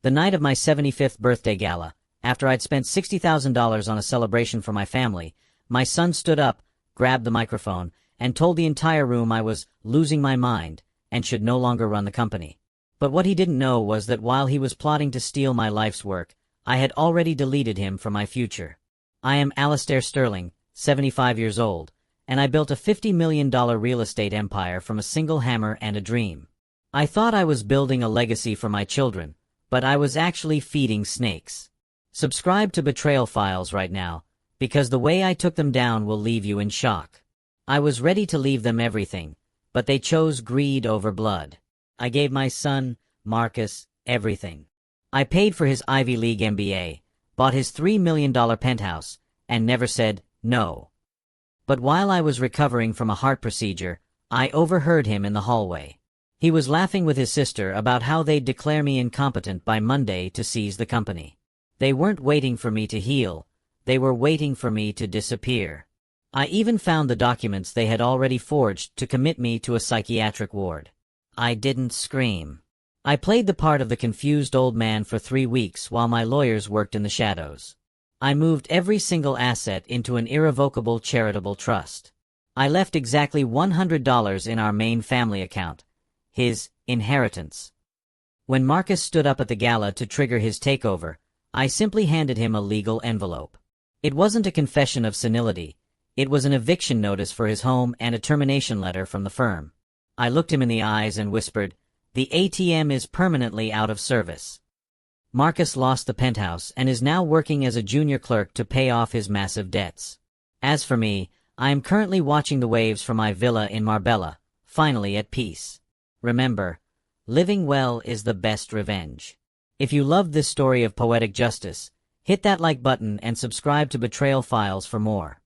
The night of my 75th birthday gala, after I'd spent $60,000 on a celebration for my family, my son stood up, grabbed the microphone, and told the entire room I was losing my mind and should no longer run the company. But what he didn't know was that while he was plotting to steal my life's work, I had already deleted him from my future. I am Alastair Sterling, 75 years old, and I built a $50 million real estate empire from a single hammer and a dream. I thought I was building a legacy for my children, but I was actually feeding snakes. Subscribe to Betrayal Files right now, because the way I took them down will leave you in shock. I was ready to leave them everything, but they chose greed over blood. I gave my son, Marcus, everything. I paid for his Ivy League MBA, bought his $3 million penthouse, and never said no. But while I was recovering from a heart procedure, I overheard him in the hallway. He was laughing with his sister about how they'd declare me incompetent by Monday to seize the company. They weren't waiting for me to heal, they were waiting for me to disappear. I even found the documents they had already forged to commit me to a psychiatric ward. I didn't scream. I played the part of the confused old man for 3 weeks while my lawyers worked in the shadows. I moved every single asset into an irrevocable charitable trust. I left exactly $100 in our main family account, his inheritance. When Marcus stood up at the gala to trigger his takeover, I simply handed him a legal envelope. It wasn't a confession of senility, it was an eviction notice for his home and a termination letter from the firm. I looked him in the eyes and whispered, "The ATM is permanently out of service." Marcus lost the penthouse and is now working as a junior clerk to pay off his massive debts. As for me, I am currently watching the waves from my villa in Marbella, finally at peace. Remember, living well is the best revenge. If you loved this story of poetic justice, hit that like button and subscribe to Betrayal Files for more.